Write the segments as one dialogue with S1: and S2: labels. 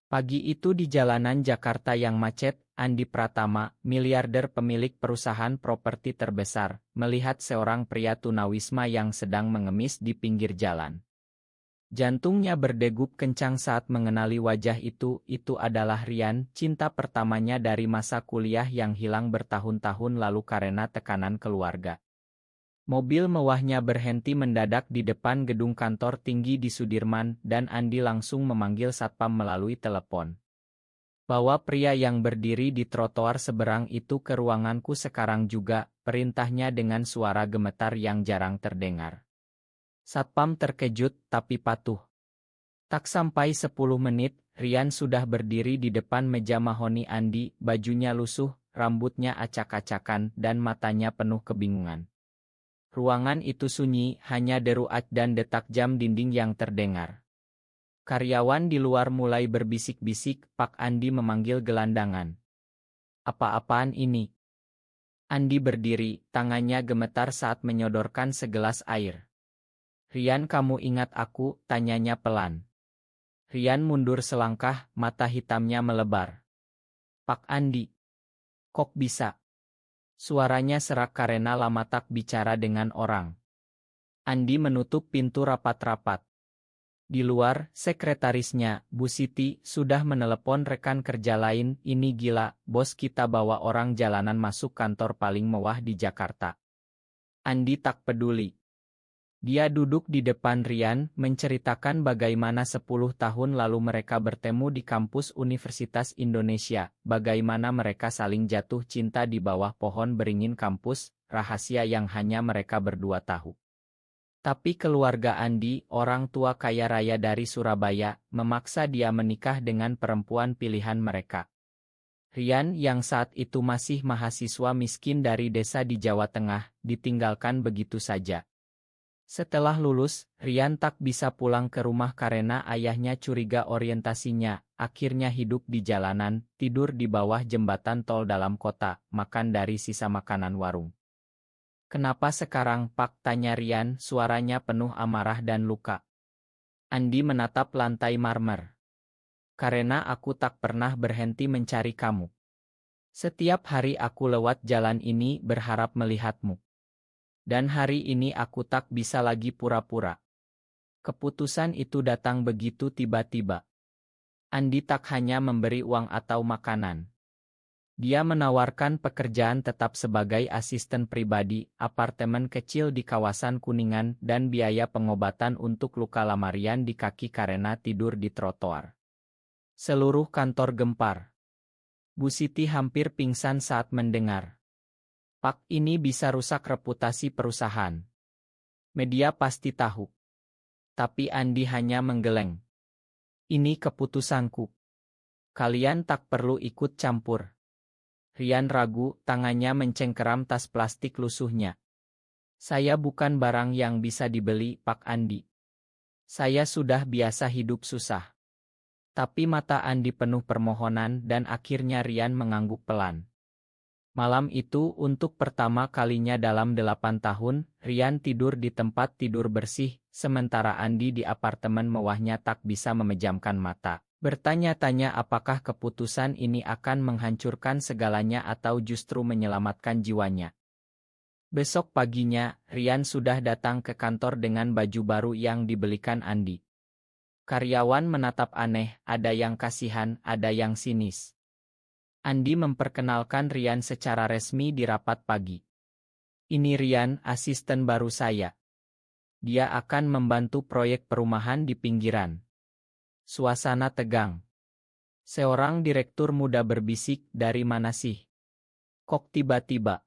S1: Pagi itu di jalanan Jakarta yang macet, Andi Pratama, miliarder pemilik perusahaan properti terbesar, melihat seorang pria tunawisma yang sedang mengemis di pinggir jalan. Jantungnya berdegup kencang saat mengenali wajah itu adalah Rian, cinta pertamanya dari masa kuliah yang hilang bertahun-tahun lalu karena tekanan keluarga. Mobil mewahnya berhenti mendadak di depan gedung kantor tinggi di Sudirman dan Andi langsung memanggil satpam melalui telepon. Bawa pria yang berdiri di trotoar seberang itu ke ruanganku sekarang juga, perintahnya dengan suara gemetar yang jarang terdengar. Satpam terkejut tapi patuh. Tak sampai 10 menit, Rian sudah berdiri di depan meja mahoni Andi, bajunya lusuh, rambutnya acak-acakan dan matanya penuh kebingungan. Ruangan itu sunyi, hanya deru dan detak jam dinding yang terdengar. Karyawan di luar mulai berbisik-bisik, Pak Andi memanggil gelandangan. Apa-apaan ini? Andi berdiri, tangannya gemetar saat menyodorkan segelas air. Rian, kamu ingat aku? Tanyanya pelan. Rian mundur selangkah, mata hitamnya melebar. Pak Andi. Kok bisa? Suaranya serak karena lama tak bicara dengan orang. Andi menutup pintu rapat-rapat. Di luar, sekretarisnya, Bu Siti, sudah menelepon rekan kerja lain. Ini gila, bos kita bawa orang jalanan masuk kantor paling mewah di Jakarta. Andi tak peduli. Dia duduk di depan Rian, menceritakan bagaimana 10 tahun lalu mereka bertemu di kampus Universitas Indonesia, bagaimana mereka saling jatuh cinta di bawah pohon beringin kampus, rahasia yang hanya mereka berdua tahu. Tapi keluarga Andi, orang tua kaya raya dari Surabaya, memaksa dia menikah dengan perempuan pilihan mereka. Rian yang saat itu masih mahasiswa miskin dari desa di Jawa Tengah, ditinggalkan begitu saja. Setelah lulus, Rian tak bisa pulang ke rumah karena ayahnya curiga orientasinya, akhirnya hidup di jalanan, tidur di bawah jembatan tol dalam kota, makan dari sisa makanan warung. Kenapa sekarang, Pak? Tanya Rian, suaranya penuh amarah dan luka. Andi menatap lantai marmer. Karena aku tak pernah berhenti mencari kamu. Setiap hari aku lewat jalan ini berharap melihatmu. Dan hari ini aku tak bisa lagi pura-pura. Keputusan itu datang begitu tiba-tiba. Andi tak hanya memberi uang atau makanan. Dia menawarkan pekerjaan tetap sebagai asisten pribadi, apartemen kecil di kawasan Kuningan, dan biaya pengobatan untuk luka lamarian di kaki karena tidur di trotoar. Seluruh kantor gempar. Bu Siti hampir pingsan saat mendengar. Pak, ini bisa rusak reputasi perusahaan. Media pasti tahu. Tapi Andi hanya menggeleng. Ini keputusanku. Kalian tak perlu ikut campur. Rian ragu, tangannya mencengkeram tas plastik lusuhnya. Saya bukan barang yang bisa dibeli, Pak Andi. Saya sudah biasa hidup susah. Tapi mata Andi penuh permohonan dan akhirnya Rian mengangguk pelan. Malam itu untuk pertama kalinya dalam 8 tahun, Rian tidur di tempat tidur bersih, sementara Andi di apartemen mewahnya tak bisa memejamkan mata. Bertanya-tanya apakah keputusan ini akan menghancurkan segalanya atau justru menyelamatkan jiwanya. Besok paginya, Rian sudah datang ke kantor dengan baju baru yang dibelikan Andi. Karyawan menatap aneh, ada yang kasihan, ada yang sinis. Andi memperkenalkan Rian secara resmi di rapat pagi. Ini Rian, asisten baru saya. Dia akan membantu proyek perumahan di pinggiran. Suasana tegang. Seorang direktur muda berbisik, dari mana sih? Kok tiba-tiba?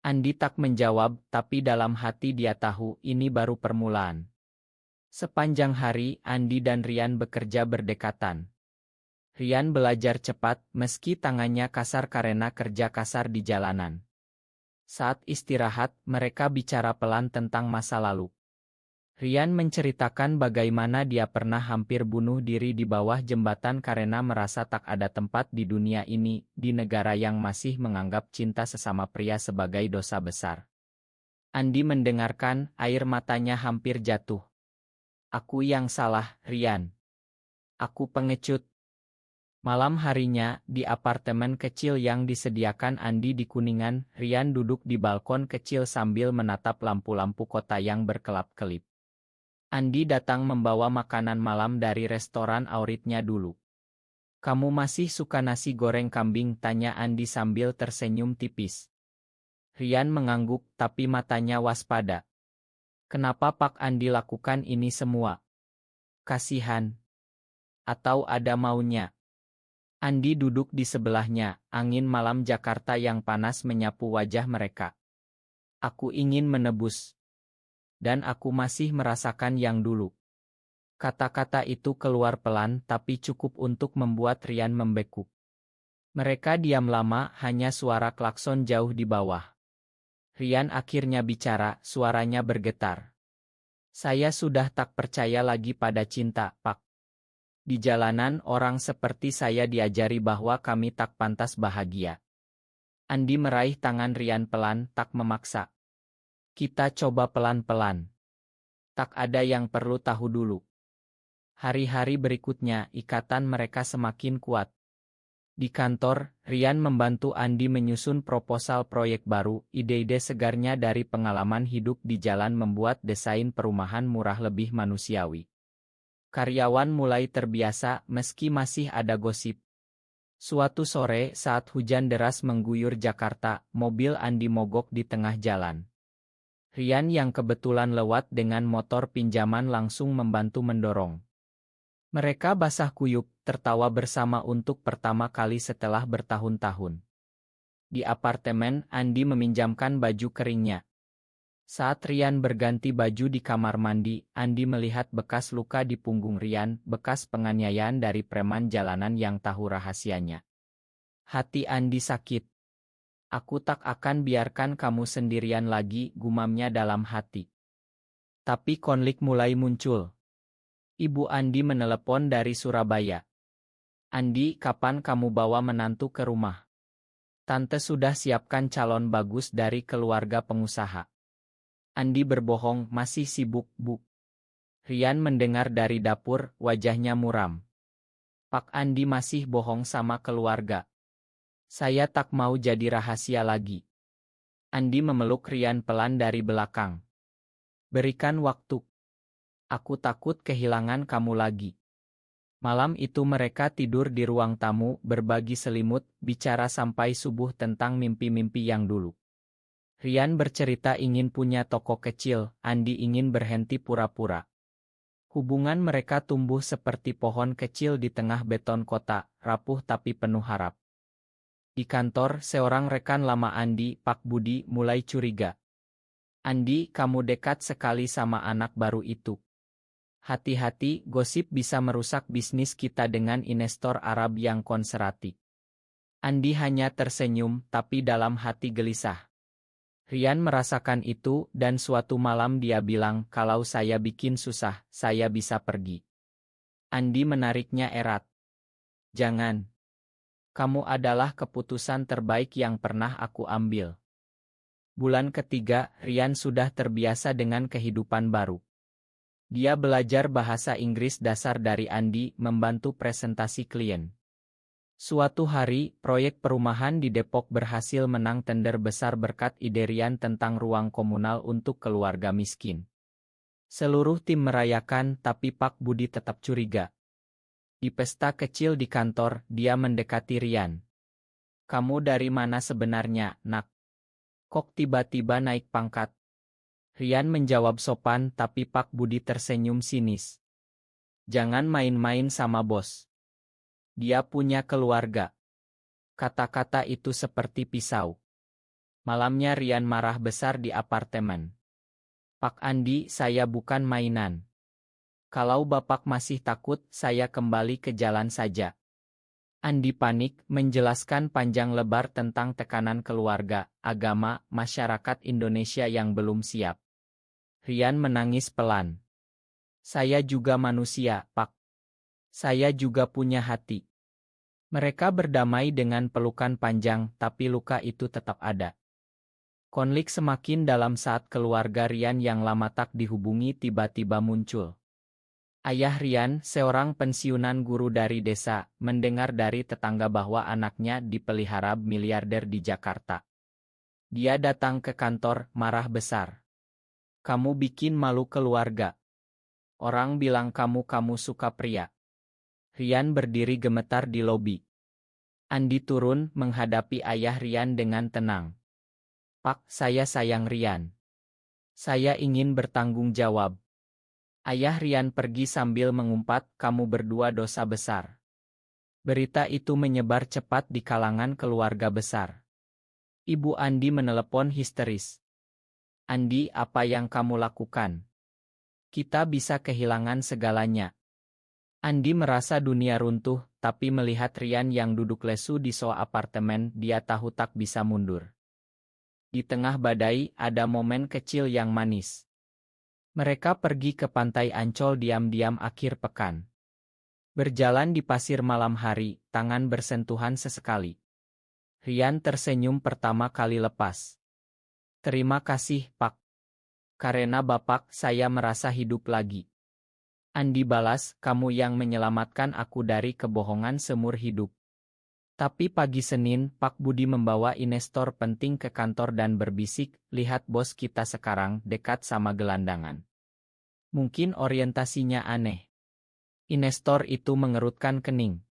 S1: Andi tak menjawab, tapi dalam hati dia tahu ini baru permulaan. Sepanjang hari, Andi dan Rian bekerja berdekatan. Rian belajar cepat, meski tangannya kasar karena kerja kasar di jalanan. Saat istirahat, mereka bicara pelan tentang masa lalu. Rian menceritakan bagaimana dia pernah hampir bunuh diri di bawah jembatan karena merasa tak ada tempat di dunia ini, di negara yang masih menganggap cinta sesama pria sebagai dosa besar. Andi mendengarkan, air matanya hampir jatuh. Aku yang salah, Rian. Aku pengecut. Malam harinya, di apartemen kecil yang disediakan Andi di Kuningan, Rian duduk di balkon kecil sambil menatap lampu-lampu kota yang berkelap-kelip. Andi datang membawa makanan malam dari restoran favoritnya dulu. "Kamu masih suka nasi goreng kambing?" tanya Andi sambil tersenyum tipis. Rian mengangguk, tapi matanya waspada. "Kenapa Pak Andi lakukan ini semua? Kasihan? Atau ada maunya?" Andi duduk di sebelahnya, angin malam Jakarta yang panas menyapu wajah mereka. "Aku ingin menebus. Dan aku masih merasakan yang dulu." Kata-kata itu keluar pelan tapi cukup untuk membuat Rian membekuk. Mereka diam lama, hanya suara klakson jauh di bawah. Rian akhirnya bicara, suaranya bergetar. "Saya sudah tak percaya lagi pada cinta, Pak. Di jalanan orang seperti saya diajari bahwa kami tak pantas bahagia." Andi meraih tangan Rian pelan, tak memaksa. "Kita coba pelan-pelan. Tak ada yang perlu tahu dulu." Hari-hari berikutnya, ikatan mereka semakin kuat. Di kantor, Rian membantu Andi menyusun proposal proyek baru. Ide-ide segarnya dari pengalaman hidup di jalan membuat desain perumahan murah lebih manusiawi. Karyawan mulai terbiasa meski masih ada gosip. Suatu sore saat hujan deras mengguyur Jakarta, mobil Andi mogok di tengah jalan. Rian yang kebetulan lewat dengan motor pinjaman langsung membantu mendorong. Mereka basah kuyup, tertawa bersama untuk pertama kali setelah bertahun-tahun. Di apartemen, Andi meminjamkan baju keringnya. Saat Rian berganti baju di kamar mandi, Andi melihat bekas luka di punggung Rian, bekas penganiayaan dari preman jalanan yang tahu rahasianya. Hati Andi sakit. "Aku tak akan biarkan kamu sendirian lagi," gumamnya dalam hati. Tapi konflik mulai muncul. Ibu Andi menelepon dari Surabaya. "Andi, kapan kamu bawa menantu ke rumah? Tante sudah siapkan calon bagus dari keluarga pengusaha." Andi berbohong, "Masih sibuk, Bu." Rian mendengar dari dapur, wajahnya muram. "Pak Andi masih bohong sama keluarga. Saya tak mau jadi rahasia lagi." Andi memeluk Rian pelan dari belakang. "Berikan waktu. Aku takut kehilangan kamu lagi." Malam itu mereka tidur di ruang tamu, berbagi selimut, bicara sampai subuh tentang mimpi-mimpi yang dulu. Rian bercerita ingin punya toko kecil, Andi ingin berhenti pura-pura. Hubungan mereka tumbuh seperti pohon kecil di tengah beton kota, rapuh tapi penuh harap. Di kantor, seorang rekan lama Andi, Pak Budi, mulai curiga. "Andi, kamu dekat sekali sama anak baru itu. Hati-hati, gosip bisa merusak bisnis kita dengan investor Arab yang konservatif." Andi hanya tersenyum, tapi dalam hati gelisah. Rian merasakan itu, dan suatu malam dia bilang, "Kalau saya bikin susah, saya bisa pergi." Andi menariknya erat. "Jangan. Kamu adalah keputusan terbaik yang pernah aku ambil." Bulan ketiga, Rian sudah terbiasa dengan kehidupan baru. Dia belajar bahasa Inggris dasar dari Andi, membantu presentasi klien. Suatu hari, proyek perumahan di Depok berhasil menang tender besar berkat ide Rian tentang ruang komunal untuk keluarga miskin. Seluruh tim merayakan, tapi Pak Budi tetap curiga. Di pesta kecil di kantor, dia mendekati Rian. "Kamu dari mana sebenarnya, Nak? Kok tiba-tiba naik pangkat?" Rian menjawab sopan, tapi Pak Budi tersenyum sinis. "Jangan main-main sama bos. Dia punya keluarga." Kata-kata itu seperti pisau. Malamnya Rian marah besar di apartemen. "Pak Andi, saya bukan mainan. Kalau Bapak masih takut, saya kembali ke jalan saja." Andi panik, menjelaskan panjang lebar tentang tekanan keluarga, agama, masyarakat Indonesia yang belum siap. Rian menangis pelan. "Saya juga manusia, Pak. Saya juga punya hati." Mereka berdamai dengan pelukan panjang, tapi luka itu tetap ada. Konflik semakin dalam saat keluarga Rian yang lama tak dihubungi tiba-tiba muncul. Ayah Rian, seorang pensiunan guru dari desa, mendengar dari tetangga bahwa anaknya dipelihara miliarder di Jakarta. Dia datang ke kantor, marah besar. Kamu bikin malu keluarga. Orang bilang kamu suka pria. Rian berdiri gemetar di lobi. Andi turun menghadapi ayah Rian dengan tenang. Pak, saya sayang Rian. Saya ingin bertanggung jawab. Ayah Rian pergi sambil mengumpat, kamu berdua dosa besar. Berita itu menyebar cepat di kalangan keluarga besar. Ibu Andi menelepon histeris. Andi, apa yang kamu lakukan? Kita bisa kehilangan segalanya. Andi merasa dunia runtuh, tapi melihat Rian yang duduk lesu di sofa apartemen, dia tahu tak bisa mundur. Di tengah badai, ada momen kecil yang manis. Mereka pergi ke pantai Ancol diam-diam akhir pekan. Berjalan di pasir malam hari, tangan bersentuhan sesekali. Rian tersenyum pertama kali lepas. Terima kasih, Pak. Karena Bapak, saya merasa hidup lagi. Andi balas, kamu yang menyelamatkan aku dari kebohongan seumur hidup. Tapi pagi Senin, Pak Budi membawa investor penting ke kantor dan berbisik, lihat bos kita sekarang dekat sama gelandangan. Mungkin orientasinya aneh. Investor itu mengerutkan kening.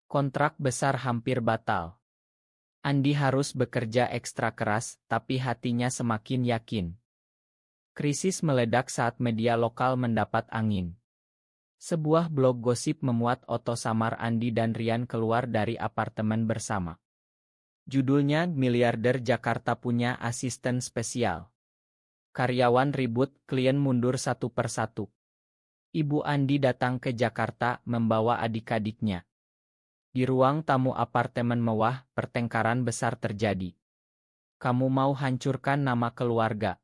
S1: Kontrak besar hampir batal. Andi harus bekerja ekstra keras, tapi hatinya semakin yakin. Krisis meledak saat media lokal mendapat angin. Sebuah blog gosip memuat foto samar Andi dan Rian keluar dari apartemen bersama. Judulnya, miliarder Jakarta punya asisten spesial. Karyawan ribut, klien mundur satu persatu. Ibu Andi datang ke Jakarta membawa adik-adiknya. Di ruang tamu apartemen mewah, pertengkaran besar terjadi. Kamu mau hancurkan nama keluarga?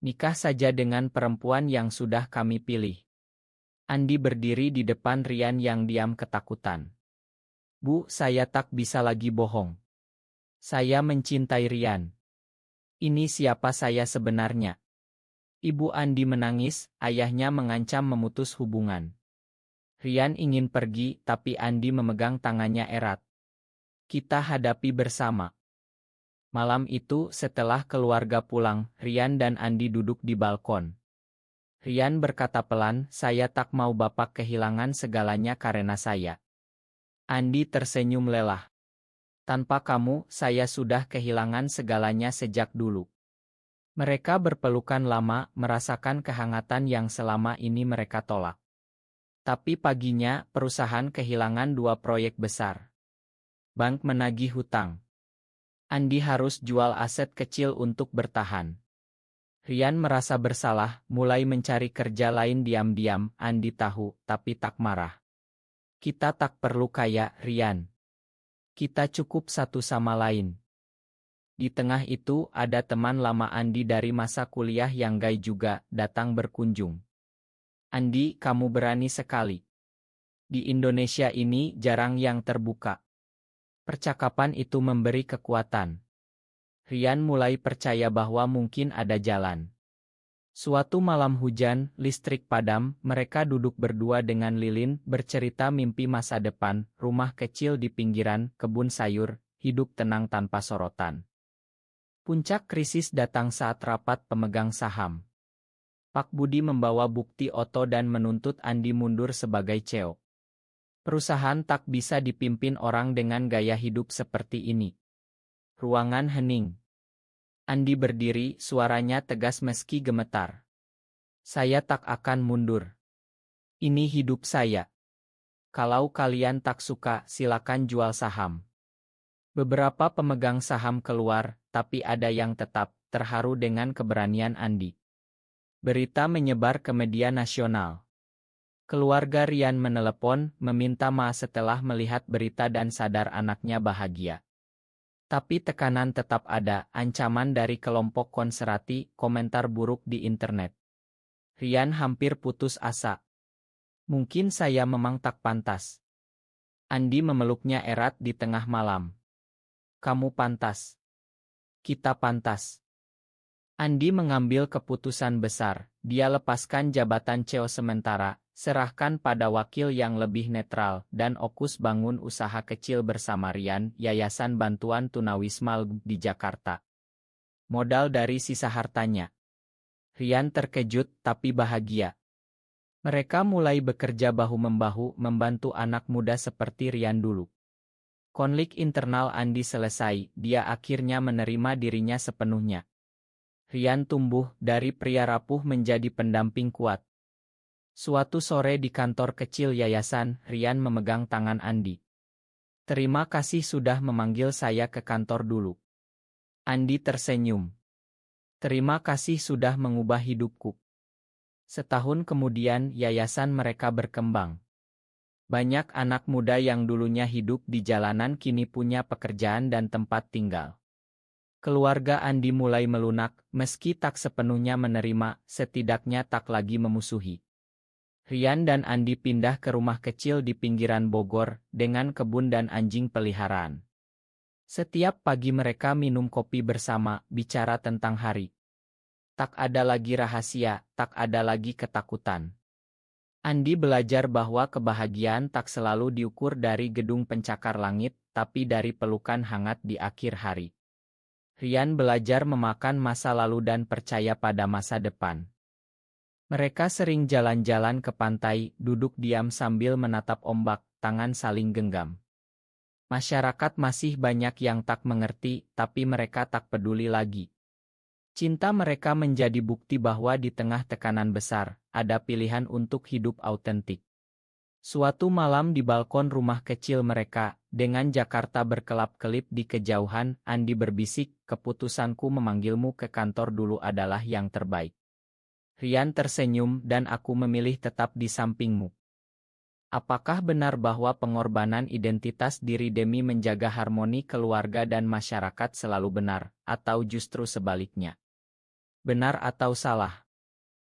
S1: Nikah saja dengan perempuan yang sudah kami pilih. Andi berdiri di depan Rian yang diam ketakutan. Bu, saya tak bisa lagi bohong. Saya mencintai Rian. Ini siapa saya sebenarnya? Ibu Andi menangis, ayahnya mengancam memutus hubungan. Rian ingin pergi, tapi Andi memegang tangannya erat. Kita hadapi bersama. Malam itu, setelah keluarga pulang, Rian dan Andi duduk di balkon. Rian berkata pelan, saya tak mau Bapak kehilangan segalanya karena saya. Andi tersenyum lelah. Tanpa kamu, saya sudah kehilangan segalanya sejak dulu. Mereka berpelukan lama, merasakan kehangatan yang selama ini mereka tolak. Tapi paginya, perusahaan kehilangan dua proyek besar. Bank menagih hutang. Andi harus jual aset kecil untuk bertahan. Rian merasa bersalah, mulai mencari kerja lain diam-diam. Andi tahu, tapi tak marah. Kita tak perlu kaya, Rian. Kita cukup satu sama lain. Di tengah itu, ada teman lama Andi dari masa kuliah yang gay juga, datang berkunjung. Andi, kamu berani sekali. Di Indonesia ini jarang yang terbuka. Percakapan itu memberi kekuatan. Rian mulai percaya bahwa mungkin ada jalan. Suatu malam hujan, listrik padam, mereka duduk berdua dengan lilin, bercerita mimpi masa depan, rumah kecil di pinggiran, kebun sayur, hidup tenang tanpa sorotan. Puncak krisis datang saat rapat pemegang saham. Pak Budi membawa bukti oto dan menuntut Andi mundur sebagai CEO. Perusahaan tak bisa dipimpin orang dengan gaya hidup seperti ini. Ruangan hening. Andi berdiri, suaranya tegas meski gemetar. Saya tak akan mundur. Ini hidup saya. Kalau kalian tak suka, silakan jual saham. Beberapa pemegang saham keluar, tapi ada yang tetap terharu dengan keberanian Andi. Berita menyebar ke media nasional. Keluarga Rian menelepon, meminta maaf setelah melihat berita dan sadar anaknya bahagia. Tapi tekanan tetap ada, ancaman dari kelompok konservatif, komentar buruk di internet. Rian hampir putus asa. Mungkin saya memang tak pantas. Andi memeluknya erat di tengah malam. Kamu pantas. Kita pantas. Andi mengambil keputusan besar, dia lepaskan jabatan CEO sementara, Serahkan pada wakil yang lebih netral, dan Okus bangun usaha kecil bersama Rian, Yayasan Bantuan Tunawisma di Jakarta. Modal dari sisa hartanya. Rian terkejut tapi bahagia. Mereka mulai bekerja bahu-membahu membantu anak muda seperti Rian dulu. Konflik internal Andi selesai, dia akhirnya menerima dirinya sepenuhnya. Rian tumbuh dari pria rapuh menjadi pendamping kuat. Suatu sore di kantor kecil yayasan, Rian memegang tangan Andi. "Terima kasih sudah memanggil saya ke kantor dulu." Andi tersenyum. "Terima kasih sudah mengubah hidupku." Setahun kemudian yayasan mereka berkembang. Banyak anak muda yang dulunya hidup di jalanan kini punya pekerjaan dan tempat tinggal. Keluarga Andi mulai melunak, meski tak sepenuhnya menerima, setidaknya tak lagi memusuhi. Rian dan Andi pindah ke rumah kecil di pinggiran Bogor, dengan kebun dan anjing peliharaan. Setiap pagi mereka minum kopi bersama, bicara tentang hari. Tak ada lagi rahasia, tak ada lagi ketakutan. Andi belajar bahwa kebahagiaan tak selalu diukur dari gedung pencakar langit, tapi dari pelukan hangat di akhir hari. Rian belajar memakan masa lalu dan percaya pada masa depan. Mereka sering jalan-jalan ke pantai, duduk diam sambil menatap ombak, tangan saling genggam. Masyarakat masih banyak yang tak mengerti, tapi mereka tak peduli lagi. Cinta mereka menjadi bukti bahwa di tengah tekanan besar, ada pilihan untuk hidup autentik. Suatu malam di balkon rumah kecil mereka, dengan Jakarta berkelap-kelip di kejauhan, Andi berbisik, "Keputusanku memanggilmu ke kantor dulu adalah yang terbaik." Rian tersenyum, "Dan aku memilih tetap di sampingmu." Apakah benar bahwa pengorbanan identitas diri demi menjaga harmoni keluarga dan masyarakat selalu benar, atau justru sebaliknya? Benar atau salah?